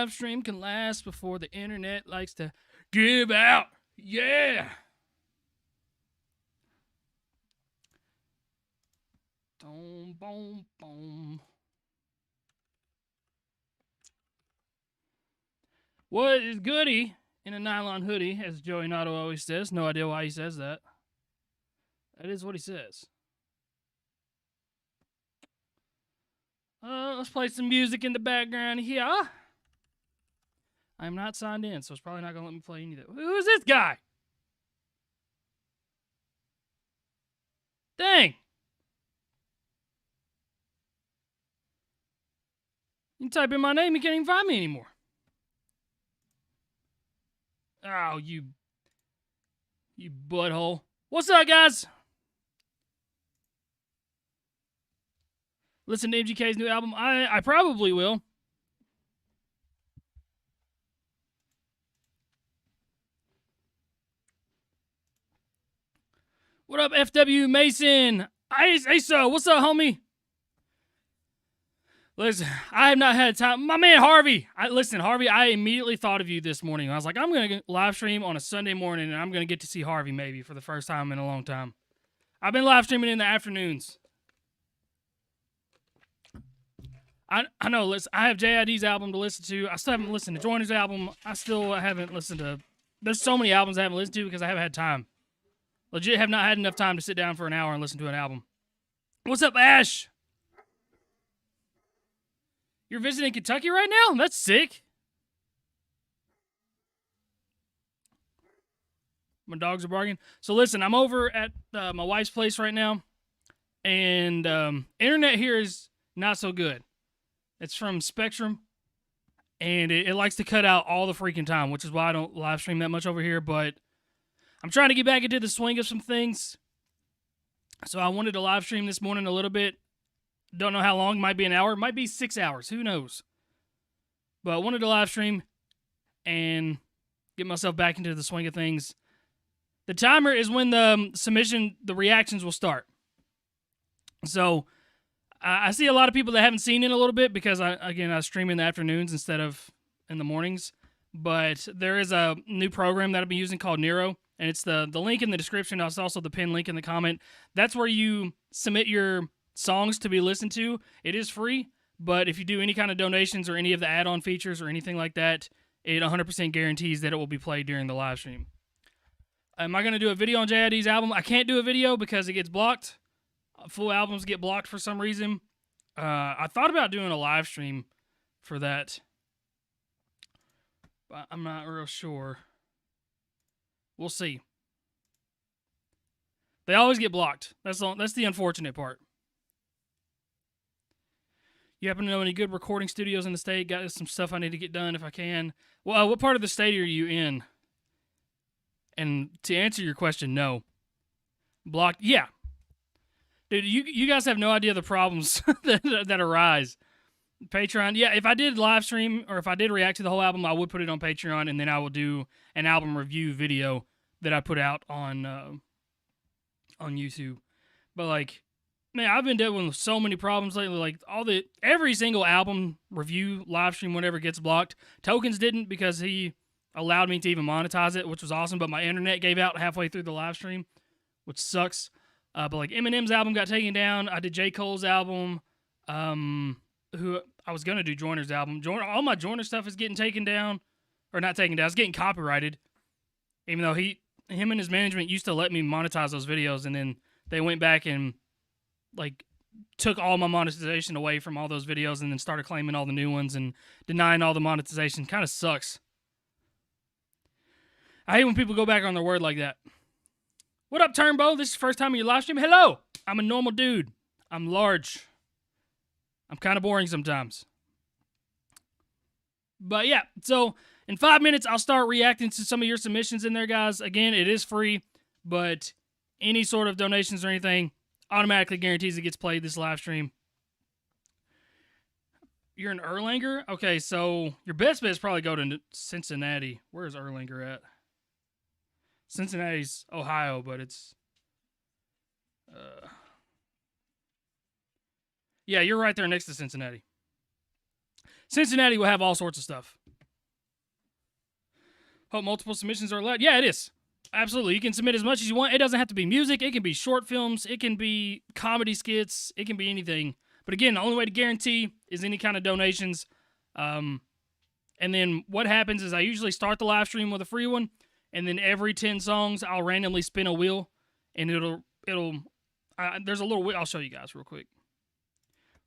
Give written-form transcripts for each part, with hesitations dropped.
stream can last before the internet likes to give out. Yeah. Boom, boom, boom. What is goody in a nylon hoodie, as Joey Nato always says? No idea why he says that. That is what he says. Let's play some music in the background here. I'm not signed in, so it's probably not going to let me play anything. Who is this guy? Dang. You type in my name, you can't even find me anymore. Oh, you butthole. What's up, guys? Listen to MGK's new album. I probably will. What up, FW Mason? Asa, what's up, homie? Listen, I have not had time. My man Harvey. Harvey, I immediately thought of you this morning. I was like, I'm going to live stream on a Sunday morning, and I'm going to get to see Harvey maybe for the first time in a long time. I've been live streaming in the afternoons. I know, listen, I have JID's album to listen to. I still haven't listened to Joyner's album. I still haven't listened to... There's so many albums I haven't listened to because I haven't had time. Legit have not had enough time to sit down for an hour and listen to an album. What's up, Ash? You're visiting Kentucky right now? That's sick. My dogs are barking. So listen, I'm over at my wife's place right now. And internet here is not so good. It's from Spectrum, and it likes to cut out all the freaking time, which is why I don't live stream that much over here, but I'm trying to get back into the swing of some things. So I wanted to live stream this morning a little bit. Don't know how long. It might be an hour. It might be 6 hours. Who knows? But I wanted to live stream and get myself back into the swing of things. The timer is when the reactions will start. So... I see a lot of people that haven't seen it in a little bit because, I stream in the afternoons instead of in the mornings. But there is a new program that I've been using called Nero, and it's the link in the description. It's also the pinned link in the comment. That's where you submit your songs to be listened to. It is free, but if you do any kind of donations or any of the add-on features or anything like that, it 100% guarantees that it will be played during the live stream. Am I going to do a video on JID's album? I can't do a video because it gets blocked. Full albums get blocked for some reason. I thought about doing a live stream for that, but I'm not real sure. We'll see. They always get blocked. That's the unfortunate part. You happen to know any good recording studios in the state? Got some stuff I need to get done if I can. Well, what part of the state are you in? And to answer your question, no. Blocked, yeah. Dude, you guys have no idea the problems that arise. Patreon, yeah, if I did live stream or if I did react to the whole album, I would put it on Patreon, and then I will do an album review video that I put out on YouTube. But man, I've been dealing with so many problems lately. Every single album review, live stream, whatever gets blocked. Tokens didn't because he allowed me to even monetize it, which was awesome. But my internet gave out halfway through the live stream, which sucks. But Eminem's album got taken down. I did J. Cole's album. Who I was gonna do Joyner's album. All my Joyner stuff is getting taken down, or not taken down. It's getting copyrighted. Even though him and his management used to let me monetize those videos, and then they went back and took all my monetization away from all those videos, and then started claiming all the new ones and denying all the monetization. Kind of sucks. I hate when people go back on their word like that. What up, Turnbow? This is the first time in your live stream. Hello! I'm a normal dude. I'm large. I'm kind of boring sometimes. But yeah, so in 5 minutes, I'll start reacting to some of your submissions in there, guys. Again, it is free, but any sort of donations or anything automatically guarantees it gets played this live stream. You're in Erlanger? Okay, so your best bet is probably go to Cincinnati. Where's Erlanger at? Cincinnati's Ohio, but it's... yeah, you're right there next to Cincinnati. Cincinnati will have all sorts of stuff. Hope multiple submissions are allowed. Yeah, it is. Absolutely. You can submit as much as you want. It doesn't have to be music. It can be short films. It can be comedy skits. It can be anything. But again, the only way to guarantee is any kind of donations. And then what happens is I usually start the live stream with a free one, and then every 10 songs I'll randomly spin a wheel, and there's a little wheel. I'll show you guys real quick.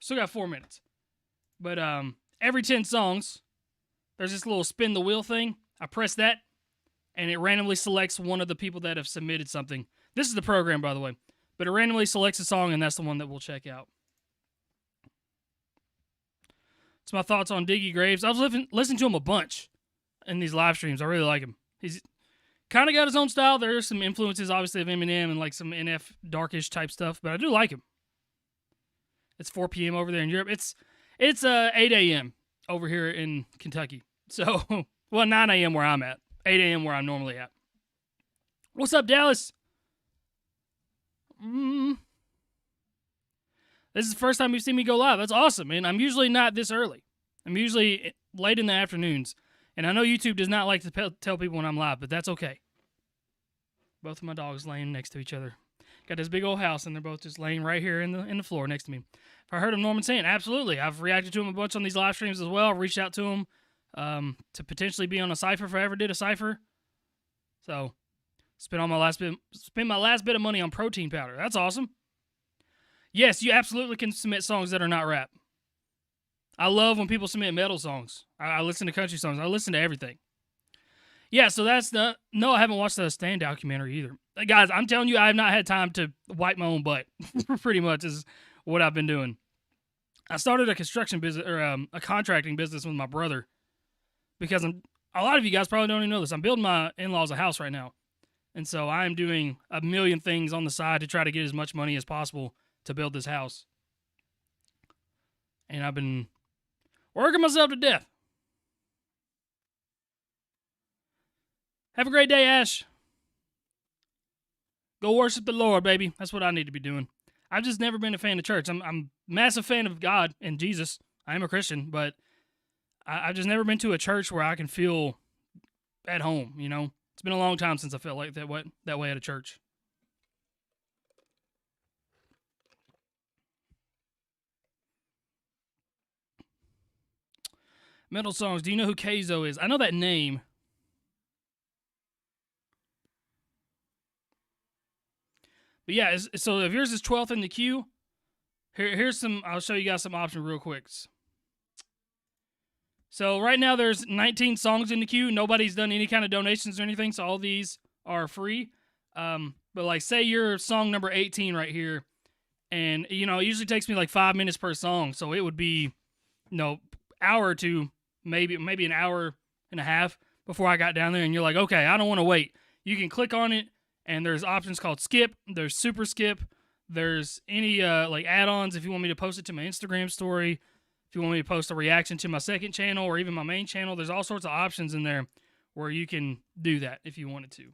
Still got 4 minutes. But every 10 songs, there's this little spin the wheel thing. I press that, and it randomly selects one of the people that have submitted something. This is the program, by the way. But it randomly selects a song, and that's the one that we'll check out. It's my thoughts on Diggy Graves. I was listening to him a bunch in these live streams. I really like him. He's kind of got his own style. There's some influences, obviously, of Eminem and like some NF darkish type stuff, but I do like him. It's 4 p.m. over there in Europe. It's 8 a.m. over here in Kentucky. So, well, 9 a.m. where I'm at. 8 a.m. where I'm normally at. What's up, Dallas? This is the first time you've seen me go live. That's awesome, man. I'm usually not this early. I'm usually late in the afternoons. And I know YouTube does not like to tell people when I'm live, but that's okay. Both of my dogs laying next to each other. Got this big old house, and they're both just laying right here in the floor next to me. If I heard of Norman saying, absolutely. I've reacted to him a bunch on these live streams as well. I've reached out to him to potentially be on a cipher if I ever did a cipher. So, spent my last bit of money on protein powder. That's awesome. Yes, you absolutely can submit songs that are not rap. I love when people submit metal songs. I listen to country songs. I listen to everything. Yeah, so no, I haven't watched the Stand documentary either. Guys, I'm telling you, I have not had time to wipe my own butt. Pretty much is what I've been doing. I started a construction business, or a contracting business with my brother, because a lot of you guys probably don't even know this. I'm building my in-laws a house right now. And so I'm doing a million things on the side to try to get as much money as possible to build this house. And I've been working myself to death. Have a great day, Ash. Go worship the Lord, baby. That's what I need to be doing. I've just never been a fan of church. I'm a massive fan of God and Jesus. I am a Christian, but I've just never been to a church where I can feel at home, you know? It's been a long time since I felt like that way at a church. Metal songs. Do you know who Keizo is? I know that name. But yeah, so if yours is 12th in the queue, here's some, I'll show you guys some options real quick. So right now there's 19 songs in the queue. Nobody's done any kind of donations or anything, so all these are free. But like say you're song number 18 right here, and you know, it usually takes me like 5 minutes per song, so it would be, hour or two, maybe an hour and a half before I got down there, and you're like, okay, I don't want to wait. You can click on it, and there's options called skip, there's super skip, there's any like add-ons if you want me to post it to my Instagram story, if you want me to post a reaction to my second channel or even my main channel. There's all sorts of options in there where you can do that if you wanted to.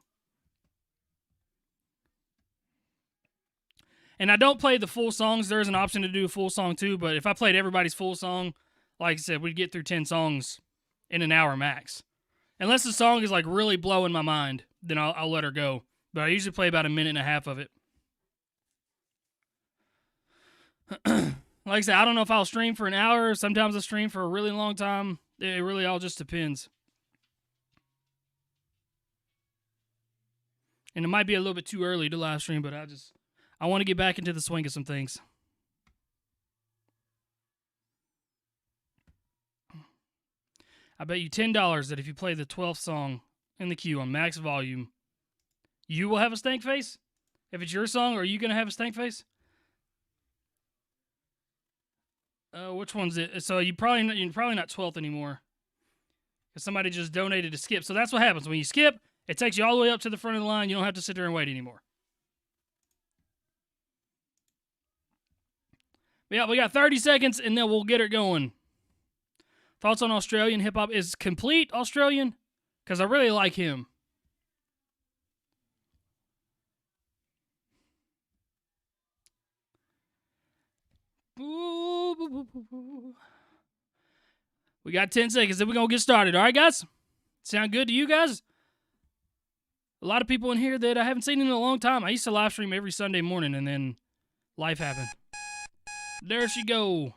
And I don't play the full songs. There's an option to do a full song too, but if I played everybody's full song, like I said, we'd get through 10 songs in an hour max. Unless the song is like really blowing my mind, then I'll let her go. But I usually play about a minute and a half of it. Like I said, I don't know if I'll stream for an hour. Sometimes I stream for a really long time. It really all just depends. And it might be a little bit too early to live stream, but I want to get back into the swing of some things. I bet you $10 that if you play the 12th song in the queue on max volume, you will have a stank face? If it's your song, are you going to have a stank face? Which one's it? So you're probably not 12th anymore. Because somebody just donated to skip. So that's what happens. When you skip, it takes you all the way up to the front of the line. You don't have to sit there and wait anymore. But yeah, we got 30 seconds, and then we'll get it going. Thoughts on Australian hip-hop? Is Complete Australian? Because I really like him. We got 10 seconds, then we're going to get started. All right, guys? Sound good to you guys? A lot of people in here that I haven't seen in a long time. I used to live stream every Sunday morning, and then life happened. There she go.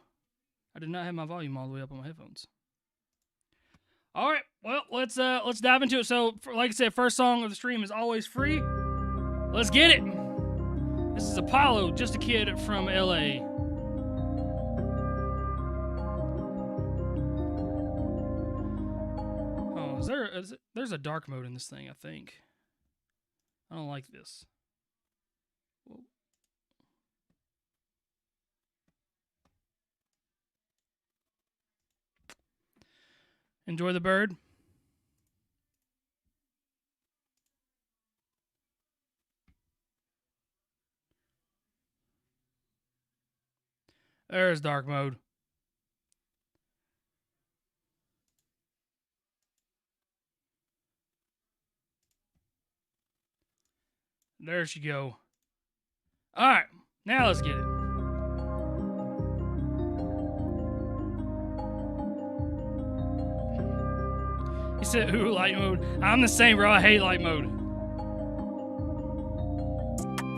I did not have my volume all the way up on my headphones. All right, well, let's dive into it. So, like I said, first song of the stream is always free. Let's get it. This is Apollo, Just a Kid from LA. Oh, there's a dark mode in this thing, I think. I don't like this. Whoa. Enjoy the bird. There's dark mode. There she go. All right, now let's get it. He said, ooh, light mode. I'm the same, bro. I hate light mode.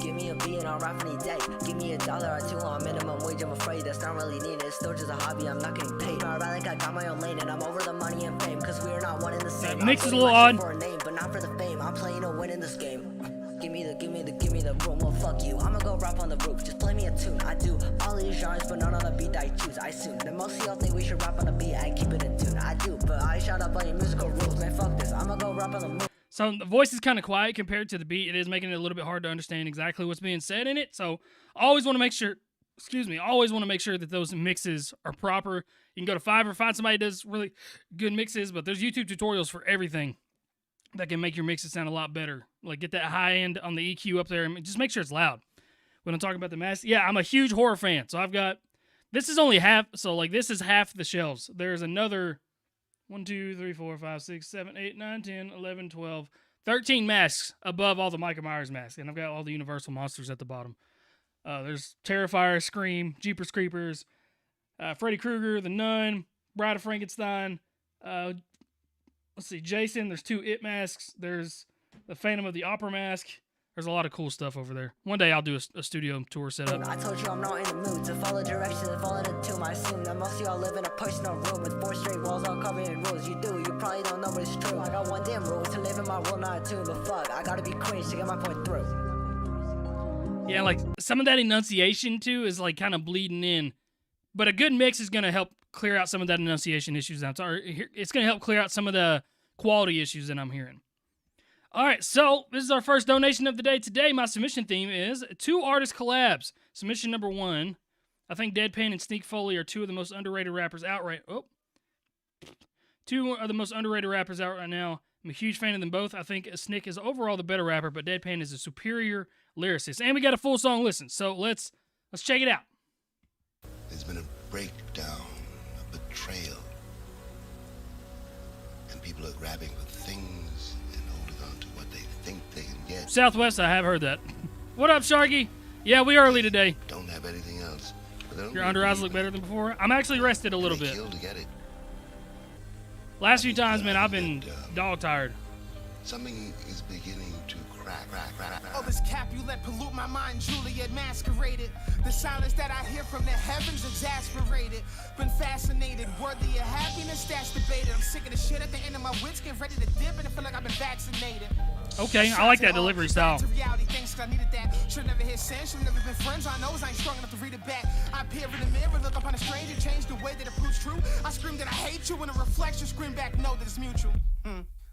Give me a beat and I'll rap any day. Give me $1 or 2 on minimum wage. I'm afraid that's not really needed. It's still just a hobby. I'm not getting paid. I like I got my own lane and I'm over the money and fame. Cause we're not one in the same. That mix is a little odd. For a name, but not for the fame. I'm playing to win in this game. Give me the room. Well, fuck you. I'ma go rap on the roof. Just play me a tune. I do all these genres, but none on the beat that I choose. I assume that most of y'all think we should rap on the beat and keep it in tune. I do, but I shout up on your musical rules. Man, fuck this. I'ma go rap on the move. So the voice is kind of quiet compared to the beat. It is making it a little bit hard to understand exactly what's being said in it. So always want to make sure, always want to make sure that those mixes are proper. You can go to Fiverr, find somebody that does really good mixes, but there's YouTube tutorials for everything that can make your mixes sound a lot better. Like get that high end on the EQ up there and just make sure it's loud. When I'm talking about the master, yeah, I'm a huge horror fan. So I've got, this is only half, so like this is half the shelves. There's another 1, 2, 3, 4, 5, 6, 7, 8, 9, 10, 11, 12, 13 masks above all the Michael Myers masks. And I've got all the Universal monsters at the bottom. There's Terrifier, Scream, Jeepers Creepers, Freddy Krueger, The Nun, Bride of Frankenstein, let's see, Jason. There's 2 It masks. There's the Phantom of the Opera mask. There's a lot of cool stuff over there. One day I'll do a studio tour setup. I told you I'm not in the mood to follow directions and fall into tune. I assume that most of y'all live in a personal room with 4 straight walls all covered in rules. You do, you probably don't know, but it's true. I got one damn rule to live in my world, not a tune. But fuck, I gotta be cringe to get my point through. Yeah, like some of that enunciation too is like kind of bleeding in. But a good mix is gonna help clear out some of that enunciation issues. It's gonna help clear out some of the quality issues that I'm hearing. All right, so this is our first donation of the day. Today, my submission theme is 2 artist collabs. Submission number 1. I think Deadpan and Sneak Foley are 2 of the most underrated rappers out right. 2 of the most underrated rappers out right now. I'm a huge fan of them both. I think Snick is overall the better rapper, but Deadpan is a superior lyricist. And we got a full song listen, so let's check it out. There's been a breakdown, a betrayal, and people are grabbing for things and holding on to what they think they can get. Southwest, I have heard that. What up, Sharky? Yeah, we early today. Don't have anything else. Your under eyes look better than before. I'm actually rested a little bit. To get it. Last few times, man, I've been dog tired. Something is beginning to crack. Oh, this Capulet pollute my mind, Juliet masqueraded. The silence that I hear from the heavens exasperated. Been fascinated, worthy of happiness, that's debated. I'm sick of the shit at the end of my wits, getting ready to dip, and I feel like I've been vaccinated. Okay, I like that delivery style. Reality, thanks, I needed that. Should never hit sand, should never been friends. I know I ain't strong enough to read it back. I appear in the mirror, look upon a stranger, change the way that it proves true. I scream that I hate you, and a reflection scream back, know that it's mutual.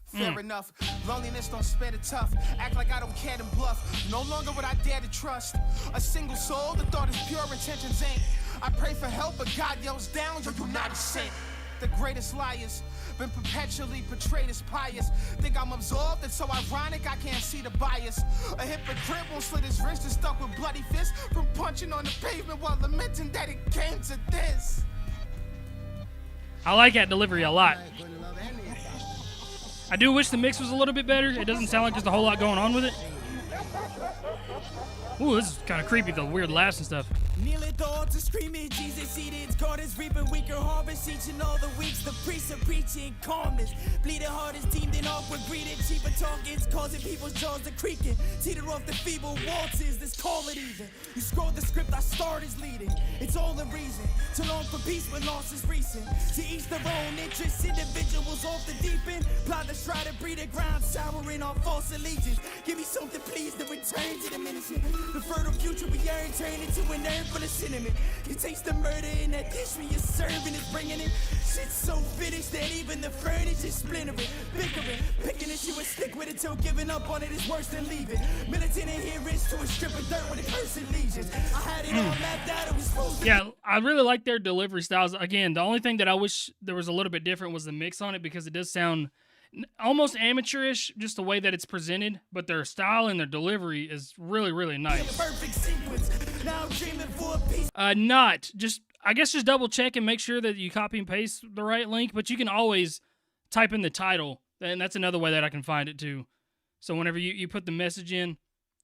Fair enough. Loneliness don't spare the tough. Act like I don't care to bluff. No longer would I dare to trust a single soul. The thought is pure intentions ain't. I pray for help, but God yells down, you're not a saint. The greatest liars been perpetually portrayed as pious. Think I'm absolved, it's so ironic I can't see the bias. A hypocrite won't slit his wrist and stuck with bloody fists from punching on the pavement while lamenting that it came to this. I like that delivery a lot. I do wish the mix was a little bit better. It doesn't sound like there's a whole lot going on with it. Ooh, this is kind of creepy, the weird laughs and stuff. Kneel at the altar, screaming, Jesus seated. God is reaping weaker harvest, eaching all the weeks. The priests are preaching calmness. Bleeding heart is deemed in awkward greeting. Cheaper targets, causing people's jaws to creaking. Teeter off the feeble waltzes, this call it even. You scroll the script, I start is leading. It's all the reason to long for peace when loss is recent. To each their own interests, individuals off the deep end. Plot the try to breed a ground, souring on false allegiance. Give me something, please, to return to the ministry. The fertile future we yearn, turn into an urn full of cinnamon. You taste the murder in that dish when you're serving is bringing it. Shit's so finished that even the furniture splintering, bickering, picking issue and stick with it till giving up on it is worse than leaving. Militant adherence to a strip of dirt with a cursed legions. I had it all mapped out, it was supposed to. Yeah, I really like their delivery styles. Again, the only thing that I wish there was a little bit different was the mix on it, because it does sound almost amateurish, just the way that it's presented, but their style and their delivery is really, really nice. Perfect sequence. Now I'm dreaming for a piece. I guess just double check and make sure that you copy and paste the right link, but you can always type in the title, and that's another way that I can find it too. So whenever you put the message in,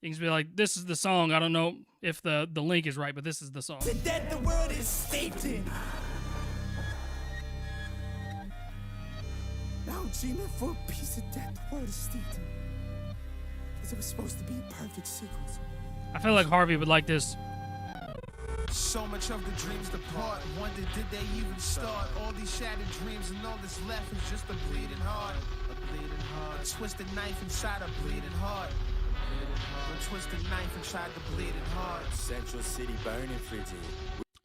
you can be like, this is the song. I don't know if the link is right, but this is the song. To death the world is steeped in. Now I'm dreaming for a piece of death the world is steeped in. Because it was supposed to be a perfect sequence. I feel like Harvey would like this. So much of the dreams depart. Wonder, did they even start? All these shattered dreams and all that's left is just a bleeding heart. A bleeding heart. A twisted knife inside a bleeding heart. A twisted knife inside the bleeding heart. Central City burning frigid.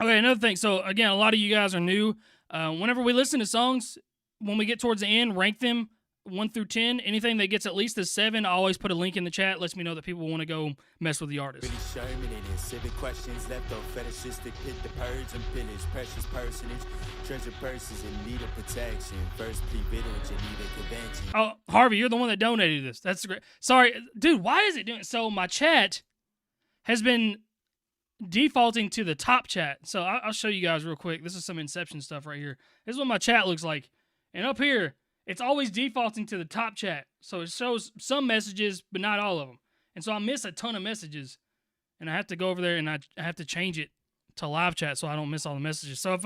Okay, another thing. So again, a lot of you guys are new. Whenever we listen to songs, when we get towards the end, rank them 1 through 10. Anything that gets at least a 7, I always put a link in the chat. Lets me know that people want to go mess with the artist. Really Sherman in his civic questions left off fetishistic pit the purge and pillage precious personage treasure purses in need of protection first pre-video Geneva convention. Oh, Harvey, you're the one that donated this. That's great. Sorry, dude. Why is it doing so? My chat has been defaulting to the top chat. So I'll show you guys real quick. This is some Inception stuff right here. This is what my chat looks like, and up here, it's always defaulting to the top chat. So it shows some messages, but not all of them. And so I miss a ton of messages. And I have to go over there and I have to change it to live chat so I don't miss all the messages. So if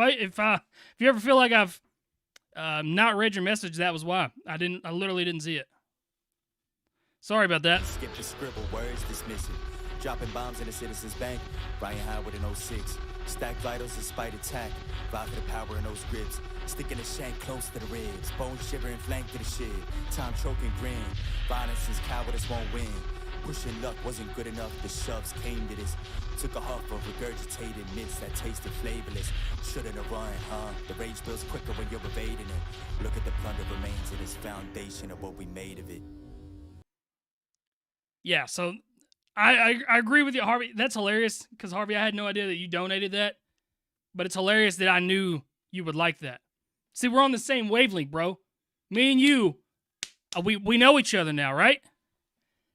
you ever feel like I've not read your message, that was why. I literally didn't see it. Sorry about that. Skip the scribble words, dismiss it. Dropping bombs in the Citizens Bank. Ryan Howard in 06. Stack vitals despite attack. Rock for the power in those grips. Sticking the shank close to the ribs. Bone shivering flank to the shit. Time choking grin. Violence is cowardice won't win. Pushing luck wasn't good enough. The shoves came to this. Took a huff of regurgitated mints that tasted flavorless. Shouldn't have run, huh? The rage builds quicker when you're evading it. Look at the plunder remains in its foundation of what we made of it. Yeah, so I agree with you, Harvey. That's hilarious, because, Harvey, I had no idea that you donated that. But it's hilarious that I knew you would like that. See, we're on the same wavelength, bro. Me and you, we know each other now, right?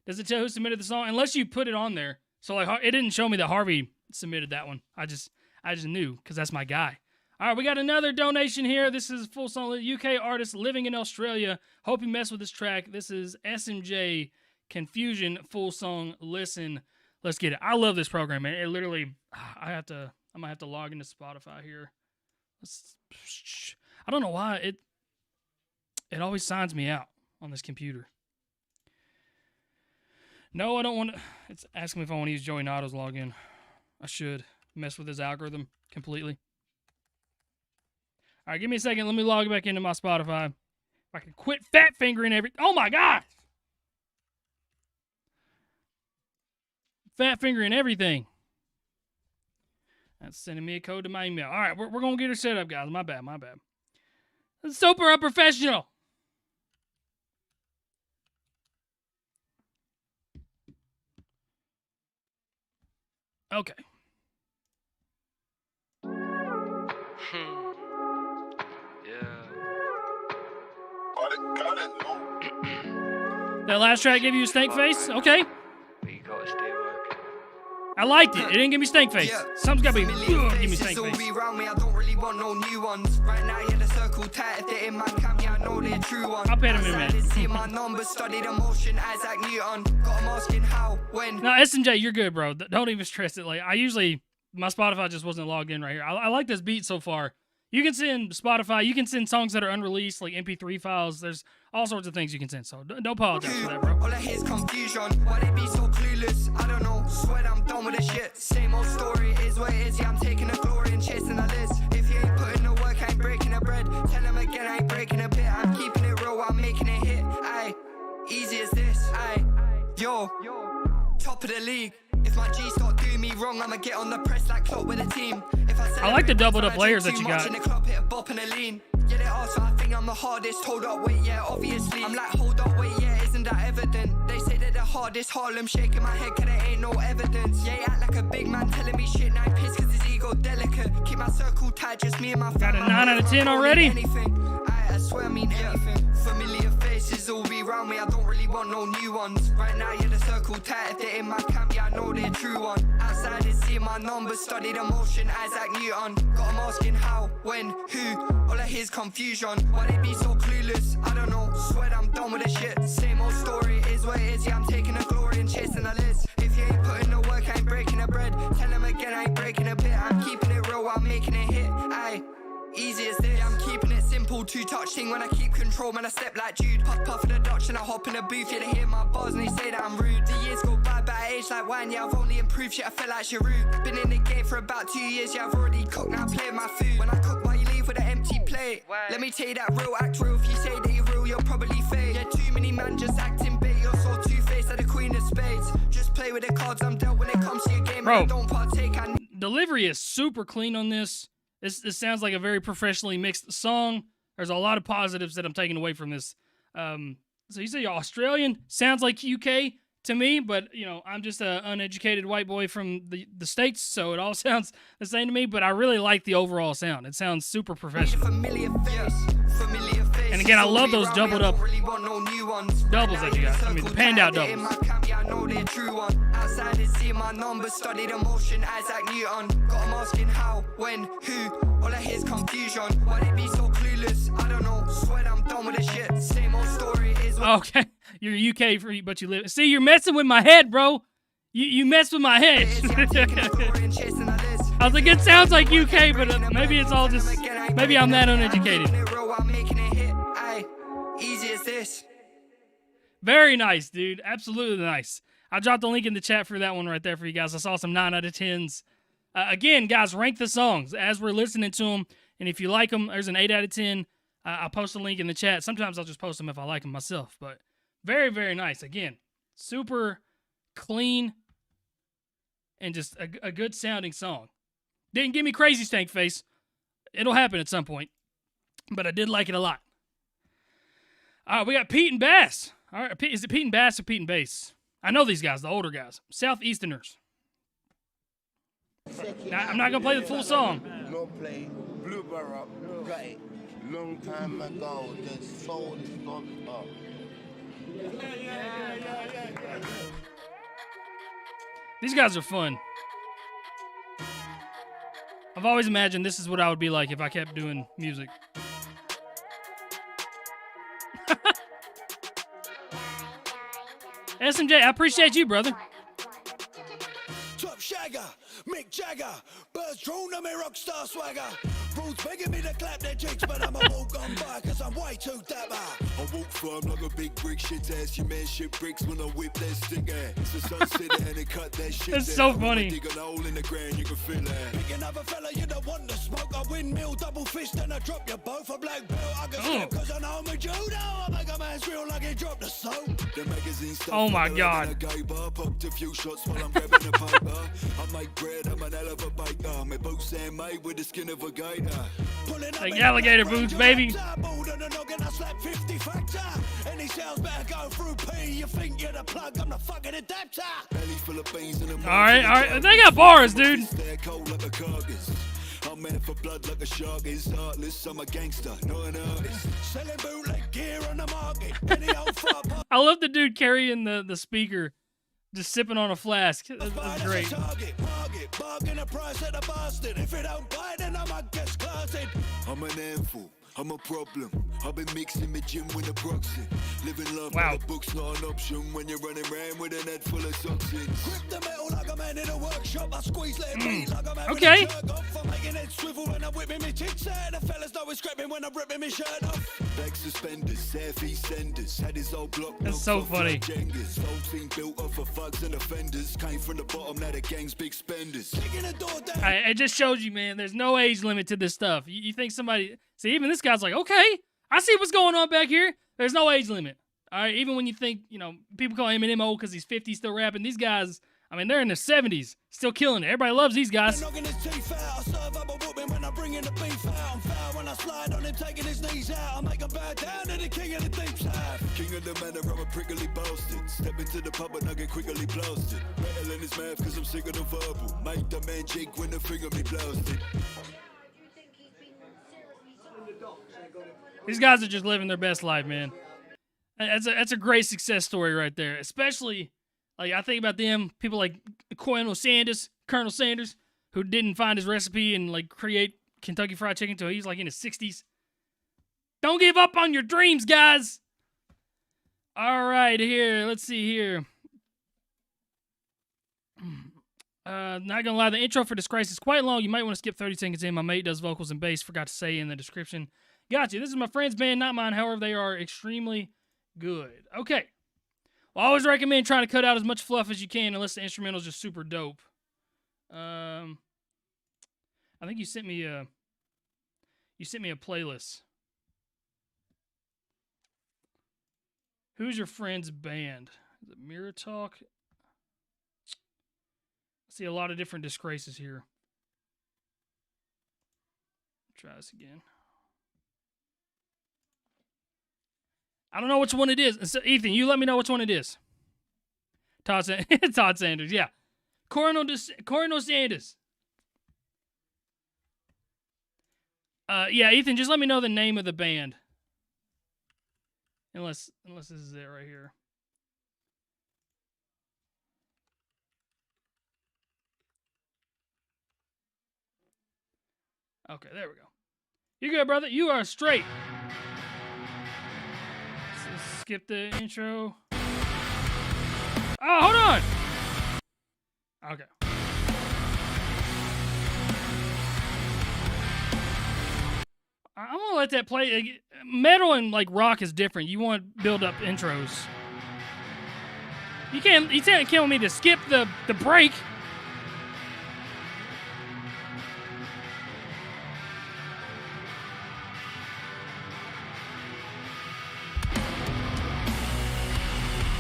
Does it tell who submitted the song? Unless you put it on there. So, like, it didn't show me that Harvey submitted that one. I just knew, because that's my guy. All right, we got another donation here. This is full song UK artist living in Australia. Hope you mess with this track. This is SMJ Confusion full song. Listen, let's get it. I love this program, man. It literally, I might have to log into Spotify here. I don't know why it always signs me out on this computer. No, I don't want to. It's asking me if I want to use Joey Nato's login. I should mess with his algorithm completely. All right, give me a second. Let me log back into my Spotify. If I can quit fat fingering every. Oh my God! Fat fingering everything. That's sending me a code to my email. All right, we're going to get her set up, guys. My bad. Super unprofessional. Okay. That last track gave you a stank face? Okay. I liked it. It didn't give me stank face. Something's got to be give me stank face. I'll pay them in a minute. No, SMJ, you're good, bro. Don't even stress it. Like, I usually My Spotify just wasn't logged in right here. I like this beat so far. You can send Spotify. You can send songs that are unreleased, like MP3 files. There's all sorts of things you can send. So don't apologize for that, bro. All I hear is confusion. Why they be so clueless? I don't know. Swear I'm done with the shit. Same old story is what it is. Yeah, I'm taking the glory and chasing the list. If you ain't putting the work, I ain't breaking the bread. Tell them again, I ain't breaking a bit. I'm keeping it real, I'm making it hit. Aye, easy as this. Aye, yo, top of the league. If my G start doing me wrong, I'ma get on the press like Klopp with a team. If I like the doubled up layers that you got. In the club, hit a bop and a lean. Yeah, they ask, I think I'm the hardest. Hold up, wait, yeah, obviously. I'm like, hold up, wait, yeah, isn't that evident? They say they're the hardest. Harlem shaking my head, cause there ain't no evidence. Yeah, he act like a big man telling me shit. Now he pissed cause his ego delicate. Keep my circle tight, just me and my Got a 9 out of 10 already? Anything. I swear I mean anything. Familiar faces all be around me. I don't really want no new ones. Right now, yeah, the circle tight. If they're in my camp, yeah, I know they're true one. Outside is seeing my numbers, study the motion, Isaac Newton. Got 'em asking how, when, who. All I hear is confusion. Why they be so clueless? I don't know. Swear I'm done with the shit. Same old story is what it is. Yeah, I'm taking the glory and chasing the list. If you ain't putting the work, I ain't breaking the bread. Tell them again, I ain't breaking a bit. I'm keeping it real, I'm making it hit. Aye. Easy as this, I'm keeping it simple, two-touch thing when I keep control, man, I step like Jude. Puff of the Dutch and I hop in the booth, yeah, they hear my bars and they say that I'm rude. The years go by, but I age like wine, yeah, I've only improved, shit, I feel like Giroud. Been in the game for about 2 years, yeah, I've already cooked, now playing my food. When I cook, why you leave with an empty plate? Let me tell you that real act real, if you say that you're real, you're probably fake. Yeah, too many man just acting bait, you're so two-faced like the queen of spades. Just play with the cards I'm dealt when it comes to your game, bro, and I don't partake, delivery is super clean on this. This sounds like a very professionally mixed song. There's a lot of positives that I'm taking away from this. So you say you're Australian. Sounds like UK to me, but, you know, I'm just an uneducated white boy from the States, so it all sounds the same to me, but I really like the overall sound. It sounds super professional. And again, I love those doubled up doubles that you got. I mean, the panned out doubles. Outside is seeing my numbers, study the motion, Isaac Newton. Got 'em asking how, when, who. All I hear is confusion. Why they be so clueless? I don't know. Swear I'm done with the shit. Same old story is. Okay, you're UK free, but you live. See, you're messing with my head, bro. You mess with my head. I was like, it sounds like UK, but maybe it's all just. Maybe I'm that uneducated. Easy as this. Very nice, dude. Absolutely nice. I dropped the link in the chat for that one right there for you guys. I saw some 9 out of 10s. Again, guys, rank the songs as we're listening to them. And if you like them, there's an 8 out of 10. I'll post a link in the chat. Sometimes I'll just post them if I like them myself. But very, very nice. Again, super clean and just a good sounding song. Didn't give me crazy stank face. It'll happen at some point. But I did like it a lot. We got Pete and Bass. All right, is it Pete and Bass or Pete and Bass? I know these guys, the older guys. Southeasterners. Now, I'm not going to play the full song. No play, blue bar up, right. Long time ago, the soul is not up. These guys are fun. I've always imagined this is what I would be like if I kept doing music. SMJ, I appreciate you, brother. Top Shagger, Mick Jagger, birds drone on me rockstar swagger. Rules begging me to clap their cheeks, but I'm a walk on by, cause I'm way too dapper. I walk firm like a big brick, shit ass, you man shit bricks when I whip that stick ass. It's the sunset and it cut that shit. That's so funny. Dig a hole in the ground, you can feel that. Pick another fella, you don't want to smoke. I windmill, double fist, and I drop you both. A black belt, I can skip, cause I know I'm a judo. I make a man's real like he dropped the soap. The magazine stuff. Oh my god. Popped a few shots while I'm grabbing the paper. I make bread, I'm an hell of a baker. My boots are made with the skin of a gator. Like alligator boots, baby. Alright. They got bars, dude. I'm meant for blood like a shark is heartless. I'm a gangster, not an artist. Selling bootleg gear on the market. I love the dude carrying the speaker, just sipping on a flask. That's great. I'm an handful. I'm a problem. I've been mixing my gym with a proxy. Living love Wow. by the book's not an option when you're running around with an head full of toxins. Grip the metal like a man in a workshop. I squeeze, let it beat like a man Okay. with a jerk off. I'm making it swivel when I'm whipping me tits out. The fellas know it's scrapping when I'm ripping me shirt off. Back suspenders, air senders. Had his old block. That's so funny. Jengas. Whole team built off of thugs and offenders. Came from the bottom, now the gang's big spenders. Kicking the door down. It just shows you, man, there's no age limit to this stuff. You think somebody... See, even this guy's like, okay, I see what's going on back here. There's no age limit. All right, even when you think, you know, people call Eminem old because he's 50 still rapping. These guys, I mean, they're in their 70s, still killing it. Everybody loves these guys. Knocking his teeth out. I serve up a whooping when I'm bringing the beef out. I'm foul when I slide on him, taking his knees out. I make him bow down to the king of the deep south. King of the manor, I'm a prickly bastard. Step into the pub and I get quickly blasted. Metal in his mouth cause I'm sicker than verbal. Make the man jig when the finger me blasted. These guys are just living their best life, man. That's a great success story right there. Especially, like, I think about them, people like Colonel Sanders, who didn't find his recipe and, like, create Kentucky Fried Chicken until he's, like, in his 60s. Don't give up on your dreams, guys. All right, here. Let's see here. Not gonna lie, the intro for Disgrace is quite long. You might want to skip 30 seconds in. My mate does vocals and bass. Forgot to say in the description. Gotcha. This is my friend's band, not mine. However, they are extremely good. Okay. Well, I always recommend trying to cut out as much fluff as you can unless the instrumental is just super dope. I think you sent me a playlist. Who's your friend's band? Is it Mirror Talk? I see a lot of different Disgraces here. Try this again. I don't know which one it is. So, Ethan, you let me know which one it is. Todd Sanders, yeah. Coronel Sanders. Yeah, Ethan, just let me know the name of the band. Unless this is it right here. Okay, there we go. You good, brother? You are straight. Let's skip the intro. Oh, hold on. Okay. I'm gonna let that play. Metal and like rock is different. You want build up intros. You can't kill me to skip the break.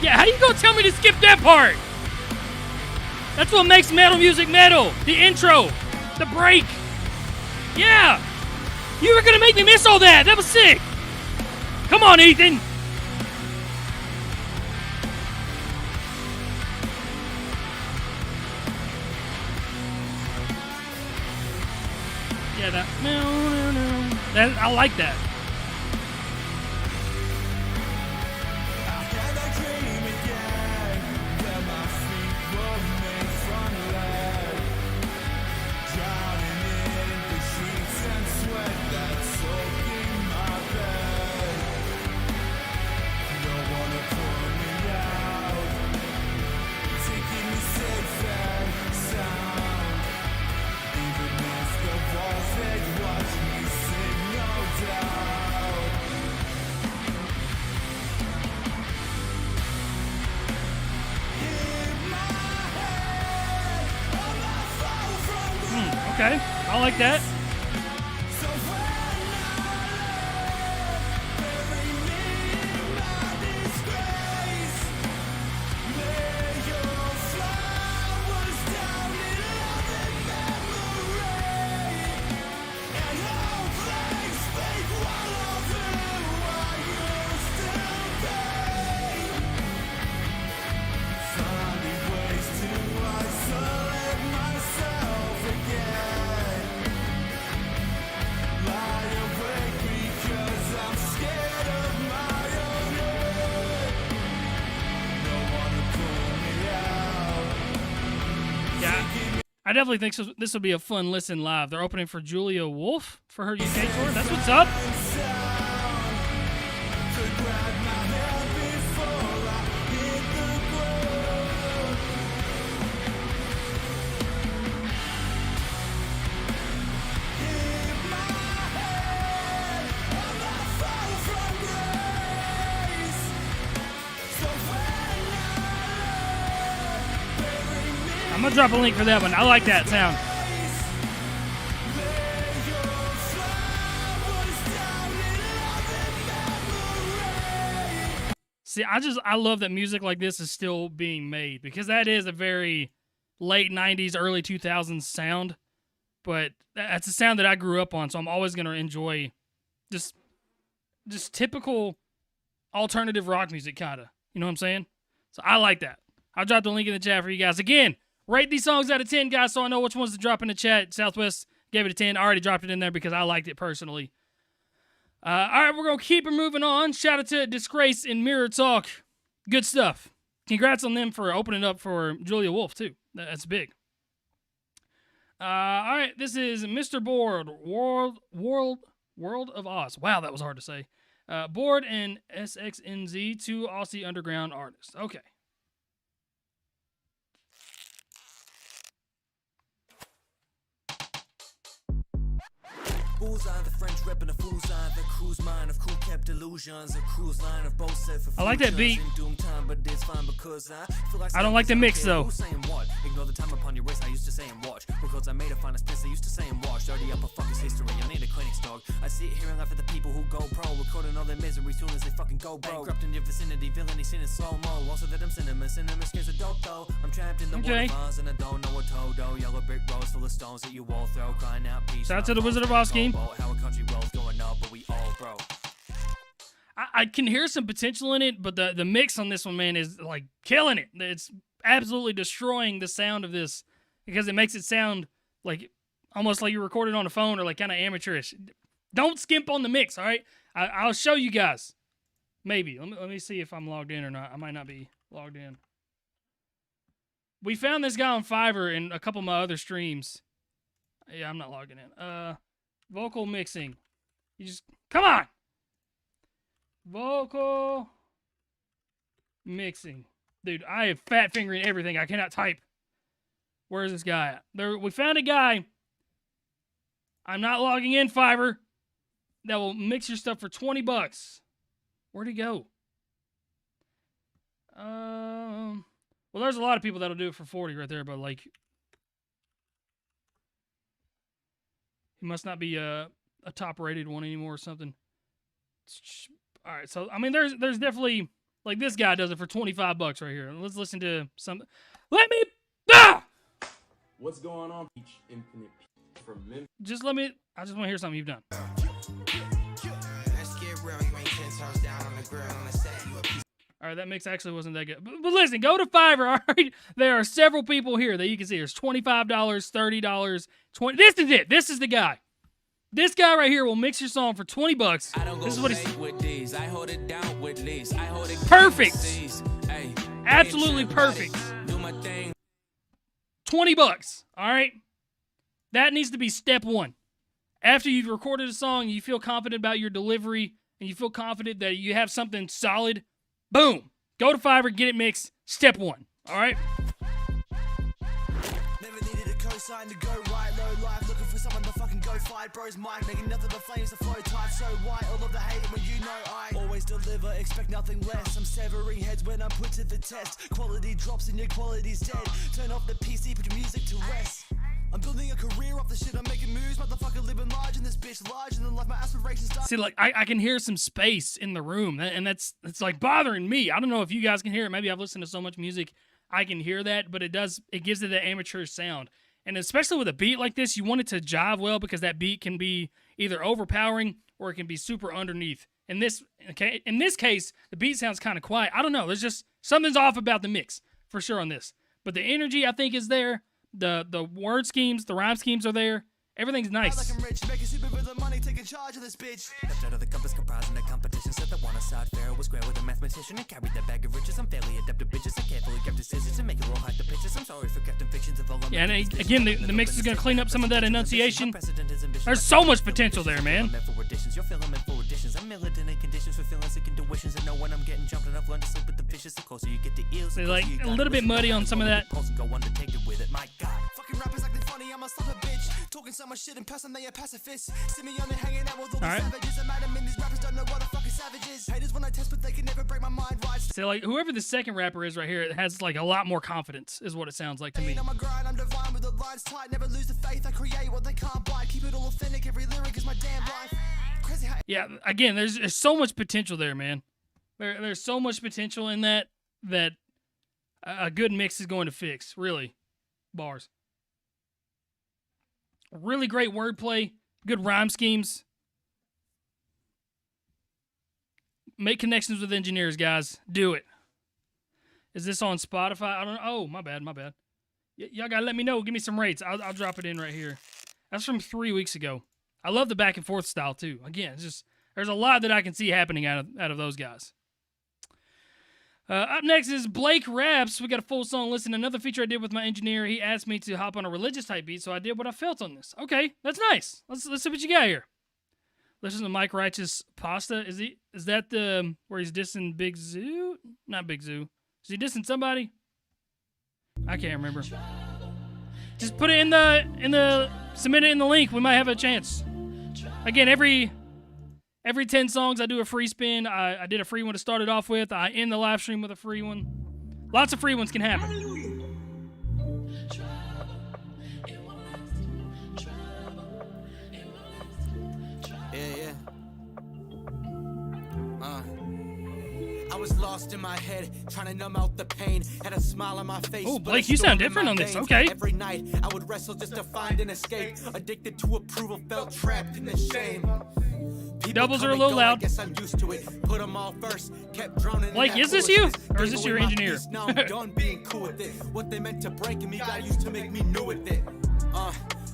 Yeah, how you gonna tell me to skip that part? That's what makes metal music metal. The intro, the break. Yeah. You were gonna make me miss all that. That was sick. Come on, Ethan. Yeah, that I like that. Okay, I like that. I definitely think this will be a fun listen live. They're opening for Julia Wolf for her UK tour. That's what's up. I'm gonna drop a link for that one. I like that sound. See, I love that music like this is still being made, because that is a very late 90s, early 2000s sound, but that's a sound that I grew up on, so I'm always going to enjoy just typical alternative rock music, kind of. You know what I'm saying? So I like that. I'll drop the link in the chat for you guys. Again, rate these songs out of 10, guys, so I know which ones to drop in the chat. Southwest gave it a 10. I already dropped it in there because I liked it personally. All right, we're going to keep it moving on. Shout out to Disgrace and Mirror Talk. Good stuff. Congrats on them for opening up for Julia Wolf, too. That's big. All right, this is Mr. Board, World of Oz. Wow, that was hard to say. Board and SXNZ, two Aussie underground artists. Okay. Bullseye, the French rep and the fool's eye, the cruise mine of cool kept illusions, a cruise line of both set for I like that beat. doom time, but it's fine because I feel like I don't like the mix though. Who's saying what? Ignore the time upon your wrist. I used to say and watch because I made a finest piss. I used to say and watch. Dirty up a fucking history. I need a clinic dog. I sit here and laugh at the people who go pro, recording all their misery soon as they fucking go bro. Bankrupt in your vicinity, villainy, sin in slow mo. Also that I'm cinema scares a dope though. I'm trapped in the waterfalls and I don't know what todo. Yellow brick roads full of stones that you all throw, crying out peace. Shout out to the Wizard of Oz scheme. How a country roll's going up, but we all broke. I can hear some potential in it, but the mix on this one, man, is like killing it. It's absolutely destroying the sound of this because it makes it sound like almost like you recorded on a phone or like kind of amateurish. Don't skimp on the mix, all right? I'll show you guys. Maybe. Let me see if I'm logged in or not. I might not be logged in. We found this guy on Fiverr in a couple of my other streams. Yeah, I'm not logging in. Vocal mixing. You just... Come on! Vocal mixing. Dude, I have fat fingering everything. I cannot type. Where is this guy at? There, we found a guy. I'm not logging in, Fiverr. That will mix your stuff for $20. Where'd he go? Well, there's a lot of people that'll do it for 40 right there, but like... He must not be a top-rated one anymore or something. All right, so I mean, there's definitely like this guy does it for $25 right here. Let's listen to some. Let me. Ah! What's going on, Peach Infinite from Memphis? Just let me. I just want to hear something you've done. Let's get real. You ain't 10 toes down on the grill on the set. You a piece. All right, that mix actually wasn't that good. But listen, go to Fiverr. All right, there are several people here that you can see. There's $25, $30, $20. This is it. This is the guy. This guy right here will mix your song for $20. This is what he's... With these. I hold it down with these. I hold it perfect. Hey, absolutely perfect. Do my thing. $20. All right? That needs to be step one. After you've recorded a song, you feel confident about your delivery, and you feel confident that you have something solid, boom. Go to Fiverr, get it mixed. Step one. All right? Never needed a cosign to go right, low life, looking for someone to fucking go fight. Bros mic, making nothing but flames to flow tight. So why all of the hate when you know I always deliver, expect nothing less. I'm severing heads when I'm put to the test. Quality drops and your quality's dead. Turn off the PC, put your music to rest. I'm building a career off the shit, I'm making moves, motherfucker living large in this bitch, larger than life, my aspirations start. See, like, I can hear some space in the room, and it's like bothering me. I don't know if you guys can hear it. Maybe I've listened to so much music, I can hear that, but it gives it that amateur sound. And especially with a beat like this, you want it to jive well because that beat can be either overpowering or it can be super underneath. In this case, the beat sounds kind of quiet. I don't know. There's just something's off about the mix for sure on this. But the energy, I think, is there. The word schemes, the rhyme schemes are there. Everything's nice. Like I'm rich, making super with the money, taking charge of this bitch. Left out of the compass, comprising the competition. Set the one aside, Pharaoh was square with a mathematician and carried that bag of riches. I'm fairly adept at bitches. I carefully kept decisions and make it all hide the pictures. I'm sorry for Captain Fictions of all. Yeah, and again, the mix is gonna clean up some of that enunciation. There's so much potential there, man. You're filling for auditions. I'm militant in conditions for feeling sick intuitions. And know when I'm getting jumped and I've learned to sleep with the vicious. The closer you get to eels, so like a little bit muddy on some of that. Go undertaken with it. My God, fucking rappers acting funny. I'm a slap a bitch. Talking so much shit in person, they are pacifists. See me on there hanging out with all these savages. I'm mad at these rappers don't know what the fuck is savages. Haters when I test, but they can never break my mind. Right. So like whoever the second rapper is right here, it has like a lot more confidence, is what it sounds like to me. On my grind, I'm divine with the lines tight. Never lose the faith. I create what they can't buy. Keep it all authentic. Every lyric is my damn life. Crazy how Yeah, again, there's so much potential there, man. There's so much potential in that a good mix is going to fix. Really, bars. Really great wordplay, good rhyme schemes. Make connections with engineers, guys. Do it. Is this on Spotify? I don't know. Oh, my bad. Y'all gotta let me know. Give me some rates. I'll drop it in right here. That's from 3 weeks ago. I love the back and forth style too. Again, it's just there's a lot that I can see happening out of those guys. Up next is Blake Raps. We got a full song listen. Another feature I did with my engineer. He asked me to hop on a religious type beat, so I did what I felt on this. Okay, that's nice. Let's see what you got here. Listen to Mike Righteous Pasta. Is that the where he's dissing Big Zoo? Not Big Zoo. Is he dissing somebody? I can't remember. Just put it in the submit it in the link. We might have a chance. Again, every 10 songs I do a free spin. I did a free one to start it off with. I end the live stream with a free one. Lots of free ones can happen. I was lost in my head, trying to numb out the pain. Had a smile on my face. Oh, Blake, you sound different on this. Okay. Every night, I would wrestle just to find an escape. Addicted to approval, felt trapped in the shame. Doubles are a little loud. I guess I'm used to it. Put them all first, kept drowning. Blake, is this you? Or is this your engineer? Now I'm done being cool with it. What they meant to break me got used to make me new with it.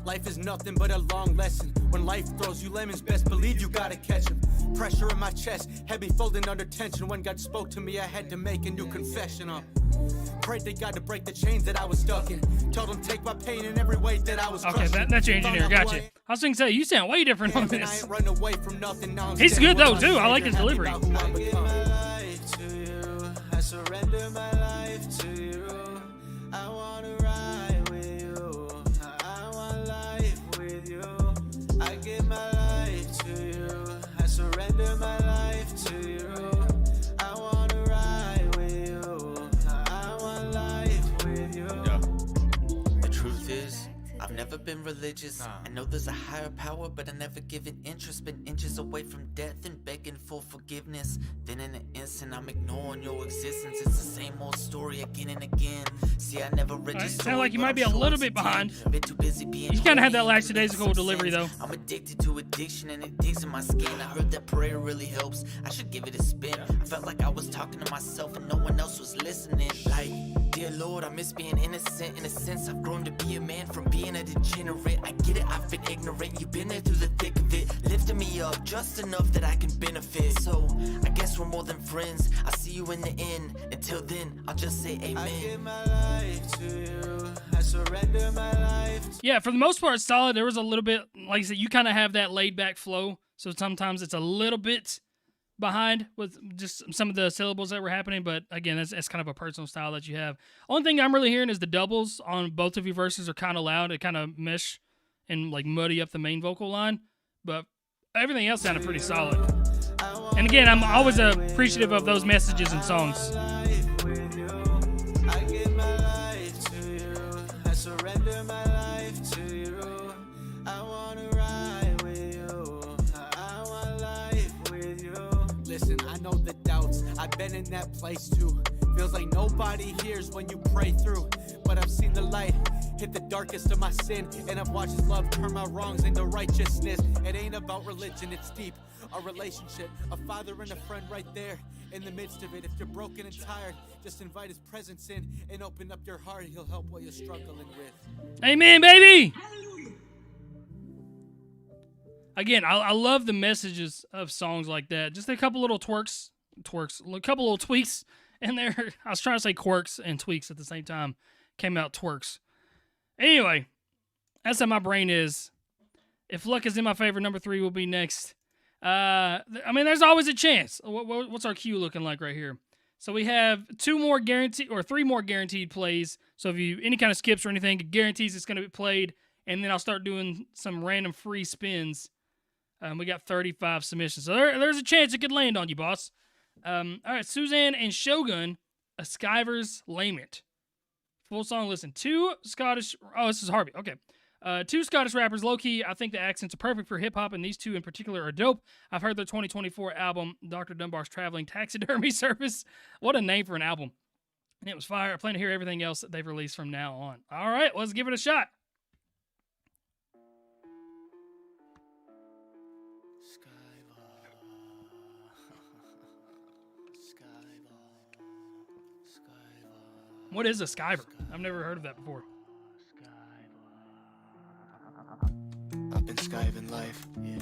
Life is nothing but a long lesson. When life throws you lemons, best believe you gotta catch them. Pressure in my chest, heavy folding under tension. When God spoke to me, I had to make a new confession. Prayed to God to break the chains that I was stuck in. Told him take my pain in every way that I was okay, that's your engineer. Gotcha. I was going to say, you sound way different on this. Run away from nothing, now He's good though too. I like his delivery. I give my life to you. I surrender my life to you. I wanna ride with you. I want life with you. I give my life to you. I surrender my life to you. I wanna ride with you. I want life with you. The truth is, I've never been religious. I know there's a higher power, but I never given interest. Been inches away from death and begging for forgiveness. Then in an instant, I'm ignoring your existence. It's the same old story again and again. See, I never read your story. Sound like you might be a little bit behind. Been too busy being You kind of had that lackadaisical delivery though. I'm addicted to addiction and it digs in my skin. I heard that prayer really helps. I should give it a spin. I felt like I was talking to myself and no one else was listening. Like, dear Lord, I miss being innocent. In a sense, I've grown to be a man from being a degenerate. I get it, I've been ignorant. You've been there through the thick of it, lifting me up just enough that I can benefit. So, I guess we're more than friends. I'll see you in the end. Until then, I'll just say amen. I give my life to you. I surrender my life. Yeah, for the most part, it's solid. There was a little bit, like I said, you kind of have that laid back flow. So sometimes it's a little bit behind with just some of the syllables that were happening. But again, that's kind of a personal style that you have. Only thing I'm really hearing is the doubles on both of your verses are kind of loud. It kind of mesh and like muddy up the main vocal line. But everything else sounded pretty solid. And again, I'm always appreciative of those messages and songs. I give my life to you. I surrender my life to you. I wanna ride with you. I want life with you. Listen, I know the doubts. I've been in that place too. Feels like nobody hears when you pray through. But I've seen the light hit the darkest of my sin. And I've watched his love turn my wrongs into righteousness. It ain't about religion, it's deep. A relationship, a father and a friend right there in the midst of it. If you're broken and tired, just invite his presence in and open up your heart. He'll help what you're struggling with. Amen, baby! Again, I love the messages of songs like that. Just a couple little a couple little tweaks in there. I was trying to say quirks and tweaks at the same time. Came out twerks. Anyway, that's how my brain is. If luck is in my favor, number 3 will be next. I mean, there's always a chance. What's our queue looking like right here? So we have 3 more guaranteed plays. So if you any kind of skips or anything, it guarantees it's going to be played. And then I'll start doing some random free spins. We got 35 submissions. So there's a chance it could land on you, boss. All right, Suzanne and Shogun, A Skyver's Lament. Full song listen. Two Scottish... Oh, this is Harvey. Okay. Two Scottish rappers, low-key. I think the accents are perfect for hip-hop, and these two in particular are dope. I've heard their 2024 album, Dr. Dunbar's Traveling Taxidermy Service. What a name for an album. And it was fire. I plan to hear everything else that they've released from now on. All right, let's give it a shot. What is a Skyver? I've never heard of that before. I've been skiving life, yeah.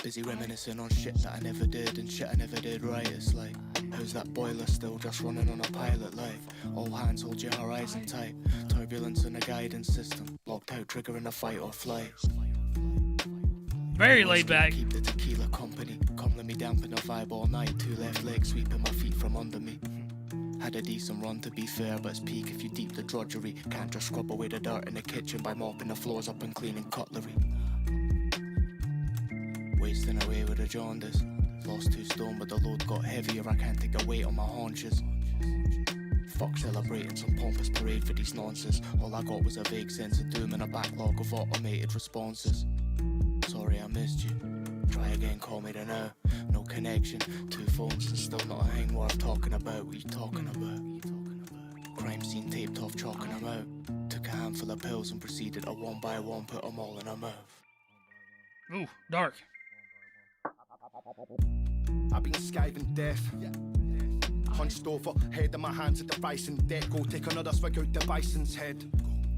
Busy reminiscing on shit that I never did and shit I never did right. It's like, how's that boiler still just running on a pilot life? All hands hold your horizon tight. Turbulence in a guidance system. Locked out, triggering a fight or flight. Very laid back. Keep the tequila company. Come let me dampen a vibe all night. Two left legs sweeping my feet from under me. Had a decent run to be fair, but it's peak if you deep the drudgery. Can't just scrub away the dirt in the kitchen by mopping the floors up and cleaning cutlery. Wasting away with a jaundice. Lost 2 stone, but the load got heavier. I can't take a weight on my haunches. Fuck celebrating some pompous parade for these nonsense. All I got was a vague sense of doom and a backlog of automated responses. Sorry I missed you. Try again, call me now. No connection. 2 phones and still not a thing worth talking about. What you talking about? Crime scene taped off, chalking them out. Took a handful of pills and proceeded to one by one put them all in her mouth. Ooh, dark. I've been skiving death. Hunched over, head in my hands at the bison deck. Go take another swig out the bison's head.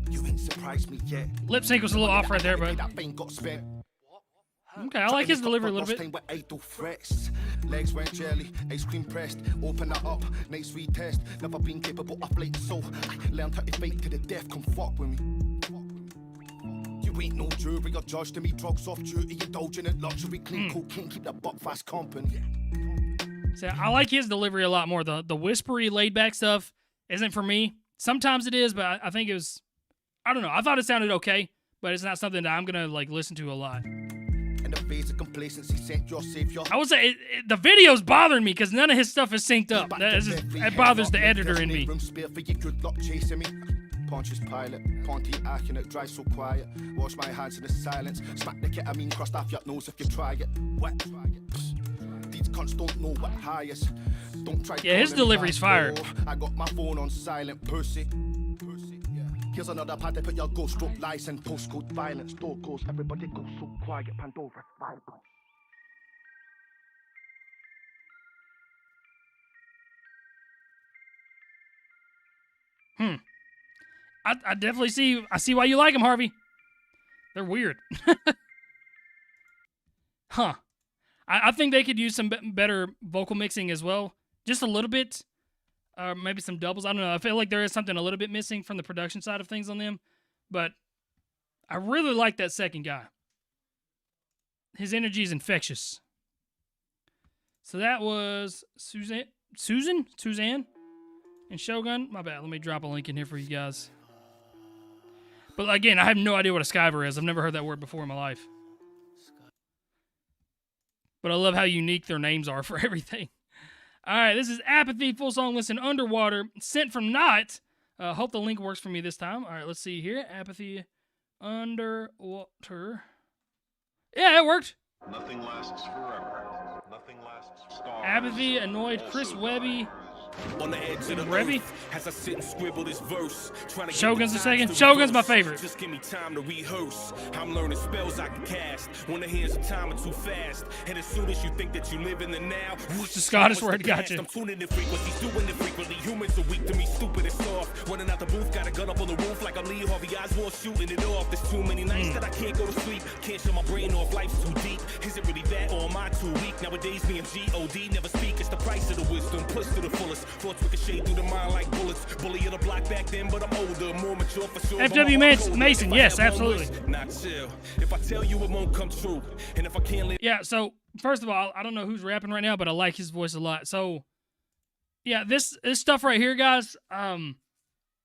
You ain't surprised me yet. Lip sync was a little off right there, but that thing got spent. Okay, I like his delivery a little bit. Time with idle threats. Legs went jelly, ice cream pressed. Open that up, nice retest. Never been capable of flight, so I learned how to fight to the death. Come fuck with me. You ain't no jury or judge to me. Drugs off duty, indulging in luxury. Clean cocaine, keep that buck fast company. So I like his delivery a lot more. The whispery, laid back stuff isn't for me. Sometimes it is, but I think it was. I don't know. I thought it sounded okay, but it's not something that I'm gonna like listen to a lot. In the face of complacency, sent your savior. I would say the video's bothering me because none of his stuff is synced up. That bothers the editor in me. Pontius Pilate, Pontiac and it drives so quiet. Wash my hands in the silence. Smack the ketamine crust off your nose if you try it. What? These cunts don't know what highest. Don't try. Yeah, his delivery's fire. I got my phone on silent, pussy. Here's another pad to put your ghost stroke license. Postcode violence, door goes. Everybody goes so quiet. Pandora vibrant. I definitely see. I see why you like them, Harvey. They're weird. Huh. I think they could use some better vocal mixing as well. Just a little bit. Maybe some doubles. I don't know. I feel like there is something a little bit missing from the production side of things on them. But I really like that second guy. His energy is infectious. So that was Suzanne and Shogun. My bad. Let me drop a link in here for you guys. But again, I have no idea what a skyver is. I've never heard that word before in my life. But I love how unique their names are for everything. All right, this is Apathy, full song listen, Underwater, sent from Not. Hope the link works for me this time. All right, let's see here. Apathy, Underwater. Yeah, it worked. Nothing lasts forever. Nothing lasts. Stars. Apathy, Annoyed, Chris Webby. On the edge of the Revy? as I sit and scribble this verse, trying to Shogun's the second. Shogun's my favorite. Just give me time to rehearse. I'm learning spells I can cast when the hands of time are too fast. And as soon as you think that you live in the now, whoosh, the Scottish word got you. I'm tuning in frequencies, doing it frequently. Humans are weak to me, stupid and soft. Running out the booth, got a gun up on the roof like I'm Lee Harvey Oswald shooting it off. There's too many nights that I can't go to sleep. Can't shut my brain off, life's too deep. Is it really that or am I too weak? Nowadays me and G.O.D. never speak. It's the price of the wisdom, pushed to the fullest. Thoughts ricochet through the mind like bullets. Bully of the block back then, but I'm older, more mature for sure. FW Mason, yes, absolutely. Not chill. If I tell you it won't come true. And if I can't live. Yeah, so first of all, I don't know who's rapping right now, but I like his voice a lot. So yeah, this stuff right here, guys,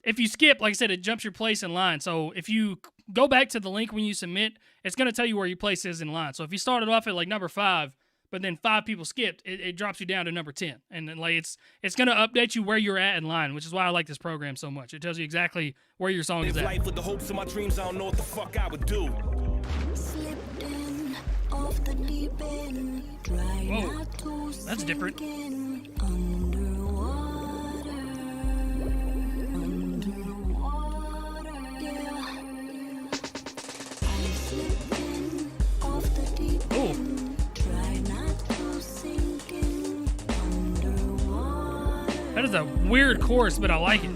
if you skip, like I said, it jumps your place in line. So if you go back to the link when you submit, it's going to tell you where your place is in line. So if you started off at like number 5, but then 5 people skipped, it drops you down to number 10. And then, like, it's going to update you where you're at in line, which is why I like this program so much. It tells you exactly where your song is at. Life with the hopes of my dreams, I don't know what the fuck I would do. Slipped in off the deep end, try Whoa, not to that's different. sink in underwater, yeah. I slipped in off the deep end, try not to sink in underwater. That is a weird chorus, but I like it.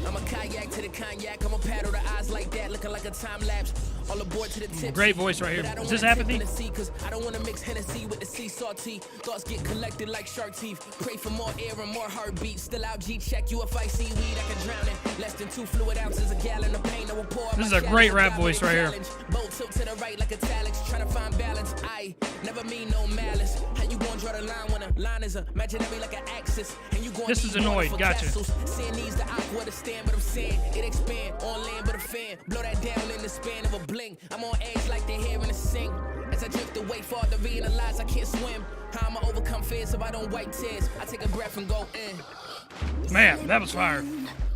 I'm a kayak to the cognac. I'm a paddle the eyes like that, looking like a time lapse. All aboard to the tip. Great voice right here. Is this Apathy? Cause I don't want to mix Hennessy with the sea salty. Thoughts get collected like shark teeth. Pray for more air and more heartbeats. Still out G check you if I see weed I can drown in. Less than 2 fluid ounces a gallon of pain. I will pour. This is a great rap voice right here. Boat tilt to the right like italics. Trying to find balance. I never mean no malice. How you gonna draw the line when a line is imaginary like an axis? And you going This is annoyed. Gotcha. Seeing needs the aqua to stand, but I'm saying it expand on land, but a fan. Blow that down in the span of a blink. I'm on edge like they're hearing a sing. As I drift away, far to realize I can't swim. How I'ma overcome fear so I don't wipe tears. I take a breath and go in. Man, that was fire.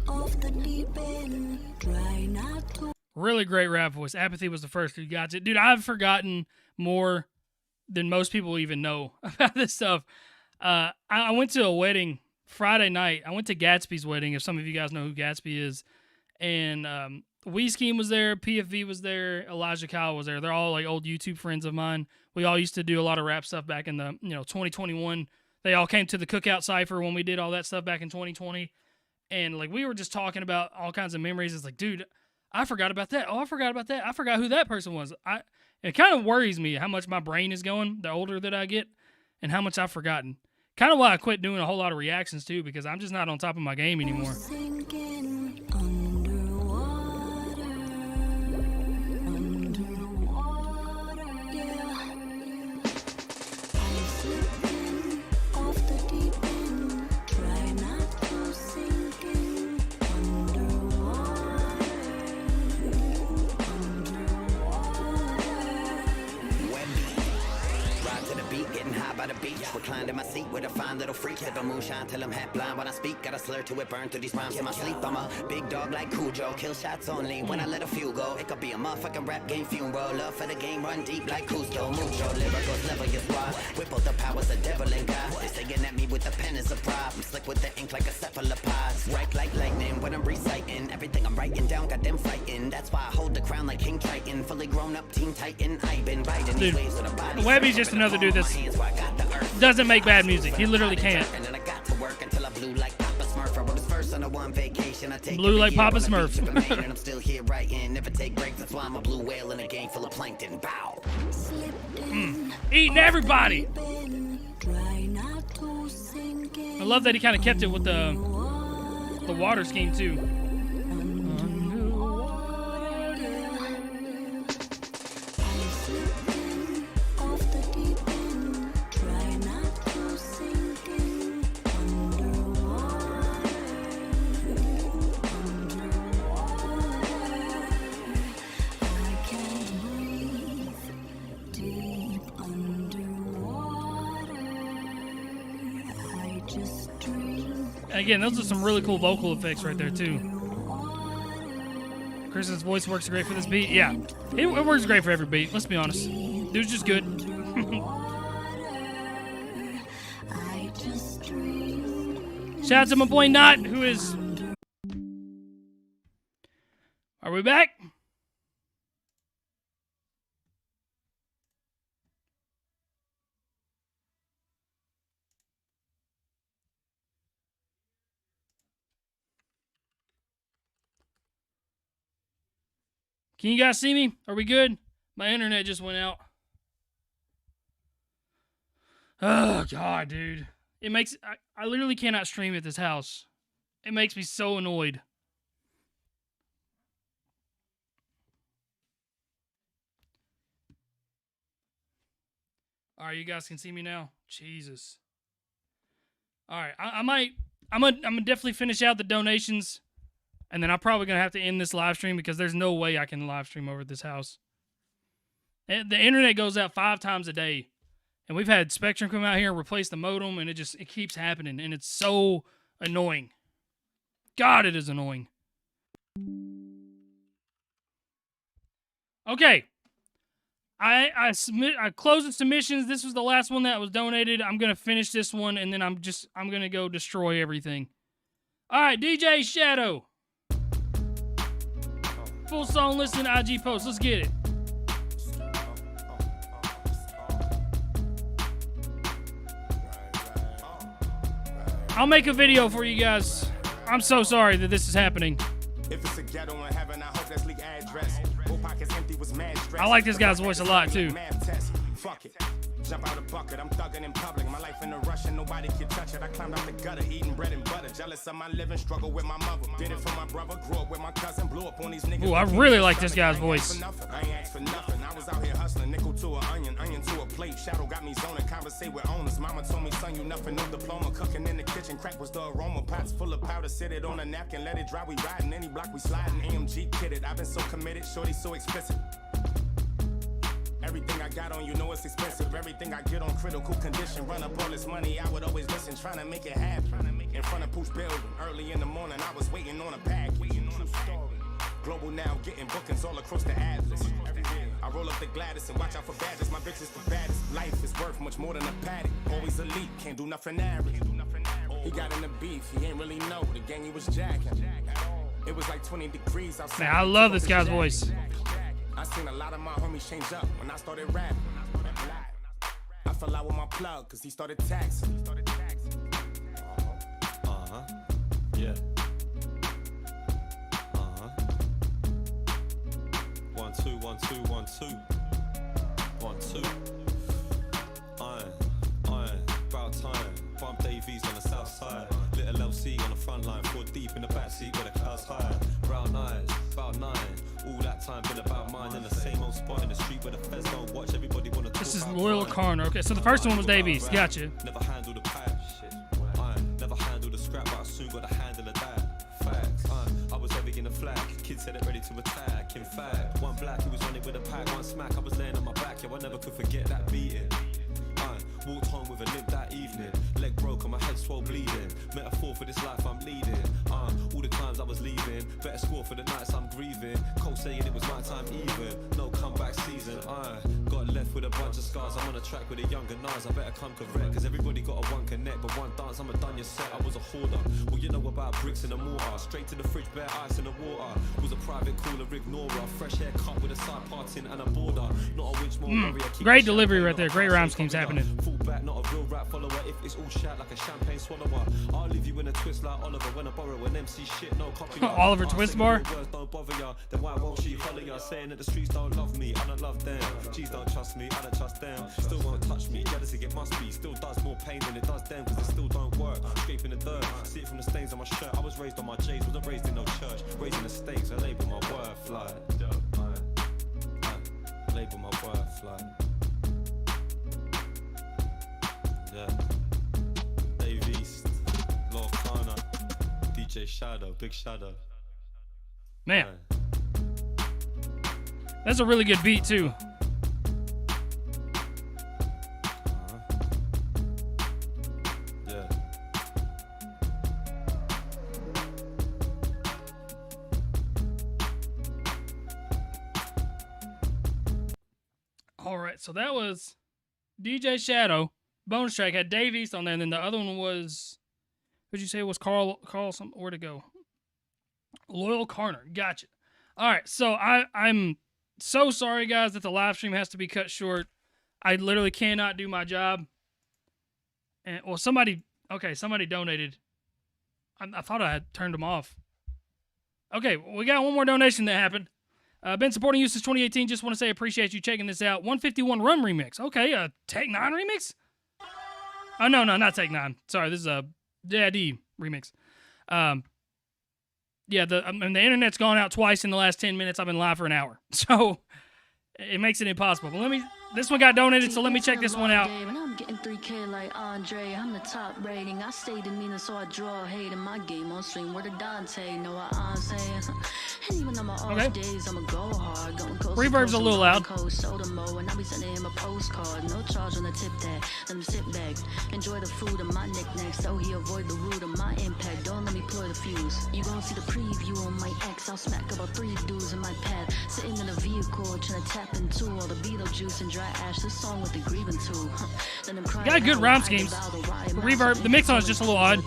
Off the deep end, try not to. Really great rap voice. Apathy was the first who got it. Dude, I've forgotten more than most people even know about this stuff. I went to a wedding Friday night. I went to Gatsby's wedding, if some of you guys know who Gatsby is. And Wee Scheme was there, PFV was there, Elijah Kyle was there. They're all like old YouTube friends of mine. We all used to do a lot of rap stuff back in the 2021. They all came to the Cookout Cypher when we did all that stuff back in 2020. And like we were just talking about all kinds of memories. It's like, dude, I forgot about that. Oh, I forgot about that. I forgot who that person was. It kind of worries me how much my brain is going the older that I get and how much I've forgotten. Kind of why I quit doing a whole lot of reactions too, because I'm just not on top of my game anymore. Sinking underwater, yeah. I slip in off the deep end, try not to sink in underwater. Ride to the beat, getting high by the beach. Reclined in my seat with a fine little freak. Hit the moonshine till I'm half blind when I speak. Got a slur to it, burn through these rhymes in my sleep. I'm a big dog like Cujo, kill shots only when I let a few go. It could be a motherfucking rap game funeral. Love for the game, run deep like Cusco. Mucho lyricals, level your squad. Whip out the powers of devil and God. They saying at me with the pen is a prop. I'm slick with the ink like a cephalopod. Strike like lightning when I'm reciting. Everything I'm writing down, got them fighting. That's why I hold the crown like King Triton. Fully grown up Teen Titan. I've been riding these waves with a body. Webby's just another dude that's doesn't make bad music. He literally can't. And then I got to work until I blew like Papa Smurf. I wrote his first on a one vacation. I take Blew like Papa Smurf. And I'm still here writing. Never take breaks. That's why I'm a blue whale in a game full of plankton. Bow. Eating everybody. I love that he kind of kept it with the water scheme too. Again, those are some really cool vocal effects right there too. Chris's voice works great for this beat. Yeah, it works great for every beat. Let's be honest. Dude's just good. Shout out to my boy Knot, who is... Are we back? Can you guys see me? Are we good? My internet just went out. Oh, God, dude. It makes... I literally cannot stream at this house. It makes me so annoyed. All right, you guys can see me now? Jesus. All right, I'm gonna definitely finish out the donations. And then I'm probably going to have to end this live stream because there's no way I can live stream over at this house. The internet goes out 5 times a day. And we've had Spectrum come out here and replace the modem, and it keeps happening, and it's so annoying. God, it is annoying. Okay. I closed the submissions. This was the last one that was donated. I'm gonna finish this one, and then I'm gonna go destroy everything. All right, DJ Shadow. Full song listen, IG post. Let's get it. I'll make a video for you guys. I'm so sorry that this is happening. If it's a ghetto in heaven, I hope that's leak address. Both pockets empty was mad stress. I like this guy's voice a lot too. Fuck it. Jump out the bucket, I'm thugging in public. My life in a rush and nobody can touch it. I climbed out the gutter, eating bread and butter. Jealous of my living, struggle with my mother. Did it for my brother, grew up with my cousin, blew up on these niggas. Ooh, I really like this guy's voice. I ain't asked for nothing. I was out here hustling, nickel to an onion, onion to a plate. Shadow got me zoning, conversate with owners. Mama told me, son, you nothing, no diploma. Cooking in the kitchen, crack was the aroma. Pots full of powder, sit it on a napkin, let it dry. We riding any block, we sliding. AMG kitted, I've been so committed, shorty so explicit. Everything I got on, you know it's expensive. Everything I get on critical condition. Run up all this money, I would always listen. Trying to make it happen. In front of Pooh's building. Early in the morning, I was waiting on a package. True story. Global now, getting bookings all across the atlas. I roll up the Gladys and watch out for badges. My bitch is the baddest. Life is worth much more than a paddock. Always elite, can't do nothing average. He got in the beef, he ain't really know. The gang he was jacking. It was like 20 degrees outside. Man, I love this guy's voice. I seen a lot of my homies change up when I started rapping. I fell out with my plug cause he started taxing. Yeah. 1 2 1 2 1 2 1 2. Iron, about time. Bump Davies on the south side. Little LC on the front line. 4 deep in the backseat where the clouds high. Brown eyes, about 9. All that time been about mine in the same old spot in the street where the feds don't watch. Everybody wanna talk. This is Loyal Corner. Okay, so the first one was Davies. Gotcha. Never handle the pipe. Never handle the scrap, but I soon got the handle of that. Facts. I was heavy in the flag. Kids said it ready to attack. In fact, one black who was running with a pack, one smack. I was laying on my back. Yo, I never could forget that beating. Walked home with a limp that evening. Leg broke and my head swole bleeding. Metaphor for this life I'm leading. All the times I was leaving. Better score for the nights I'm grieving. Cold saying it was my time even. No comeback season. Got left with a bunch of scars. I'm on a track with a younger Nas. I better come correct. Cause everybody got a one connect. But one dance, I'm a done your set. I was a hoarder. Well, you know about bricks in the mortar. Straight to the fridge, bare ice in the water. Was a private cooler ignorer. Fresh haircut with a side parting and a border. Not a winch more warrior. Great delivery right there. Great rhyme schemes happening. Back, not a real rap follower. If it's all shout like a champagne swallower, I'll leave you in a twist like Oliver when I borrow an MC shit, no copy. Oliver Twist bar. Words don't bother ya, then why won't she follow ya? Saying that the streets don't love me, I don't love them. G's don't trust me, I don't trust them. Still won't touch me, jealousy it must be. Still does more pain than it does them, cause it still don't work. Scraping the dirt, see it from the stains on my shirt. I was raised on my J's, wasn't raised in no church. Raising the stakes, I label my worth like. Label my worth like. Yeah. Dave East, Lord Kana, DJ Shadow, Big Shadow. Man. That's a really good beat too. Yeah. All right, so that was DJ Shadow. Bonus track had Dave East on there, and then the other one was, who'd you say it was? Carl, where'd it go? Loyal Corner. Gotcha. All right, so I'm so sorry, guys, that the live stream has to be cut short. I literally cannot do my job. And well, somebody donated. I thought I had turned them off. Okay, we got one more donation that happened. Been supporting you since 2018. Just want to say appreciate you checking this out. 151 Rum remix. Okay, a Tech 9 remix? Oh, no, not Tech 9. Sorry, this is a D remix. Yeah, the internet's gone out twice in the last 10 minutes. I've been live for an hour. So it makes it impossible. But let me This one got donated, so let me check this one out. I'm getting 3K like Andre. I'm the top rating. I stay demeanor, so I draw hate in my game on stream. Word of Dante, know what I'm saying? And even on my off days, I'ma go hard. Going coast Reverb's a little loud. And I'll be sending him a postcard. No charge on the tip that. Let him sit back. Enjoy the food and my knickknacks, so he avoid the root of my impact. Don't let me play the fuse. You gon' see the preview on my X. I'll smack about 3 dudes in my path. Sitting in a vehicle, trying to tap into all the Beetlejuice and dry ash. This song with the grieving too. Got good rhyme schemes. The reverb, the mix on is just a little odd.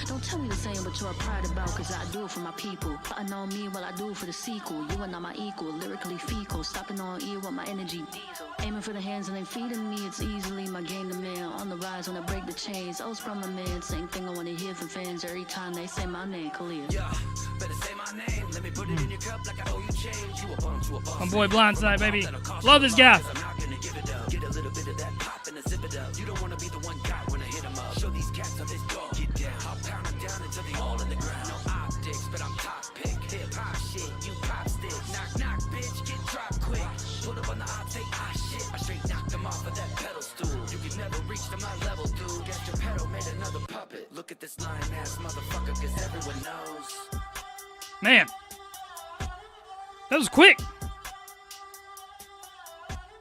Don't tell me the same, but you're proud about, cause I do it for my people. I know me, well I do it for the sequel. You are not my equal, lyrically fecal. Stopping on ear with my energy diesel. Aiming for the hands and they feeding me, it's easily my game to man. On the rise when I break the chains. I was from my man, same thing I wanna hear from fans every time they say my name, Khalil. Yeah, better say my name. Let me put it in your cup like I owe you change. You a bum to a boss. My boy Blindside, baby. Love this guy. Get a little bit of that pop and a zip it up. You don't wanna be the one guy when I hit him up. Show these cats how this dog get down. I'll pound them down until they all in the ground. No optics, but I'm top pick. Hip hop shit, you pop stick. Knock, knock, bitch, get dropped quick. Put up on the op, take shit. I straight knocked them off of that pedal stool. You can never reach to my level, dude. Get your pedal, made another puppet. Look at this lying ass motherfucker, cause everyone knows. Man, that was quick.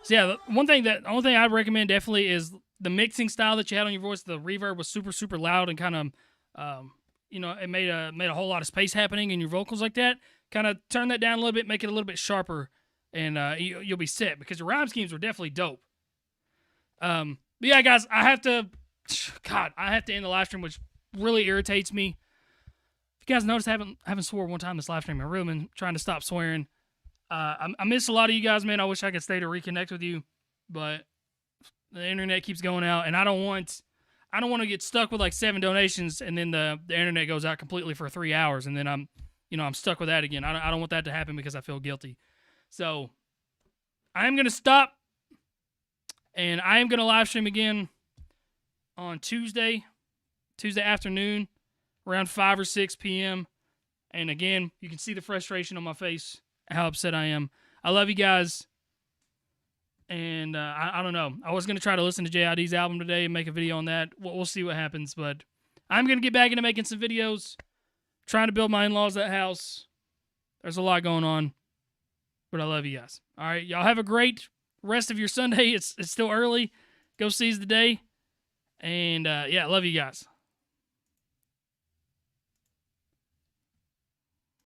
So yeah, the only thing I'd recommend definitely is the mixing style that you had on your voice. The reverb was super, super loud and kind of, it made a whole lot of space happening in your vocals like that. Kind of turn that down a little bit, make it a little bit sharper, and you'll be set, because your rhyme schemes were definitely dope. But yeah, guys, I have to end the live stream, which really irritates me. If you guys notice, I haven't swore one time this live stream. I've really been trying to stop swearing. I miss a lot of you guys, man. I wish I could stay to reconnect with you, but the internet keeps going out, and I don't want to get stuck with like 7 donations, and then the internet goes out completely for 3 hours, and then I'm stuck with that again. I don't want that to happen because I feel guilty. So I am gonna stop, and I am gonna live stream again on Tuesday afternoon, around 5 or 6 p.m. And again, you can see the frustration on my face, how upset I am. I love you guys. And I don't know. I was going to try to listen to JID's album today and make a video on that. We'll see what happens. But I'm going to get back into making some videos. Trying to build my in-laws that house. There's a lot going on. But I love you guys. All right. Y'all have a great rest of your Sunday. It's still early. Go seize the day. And yeah, I love you guys.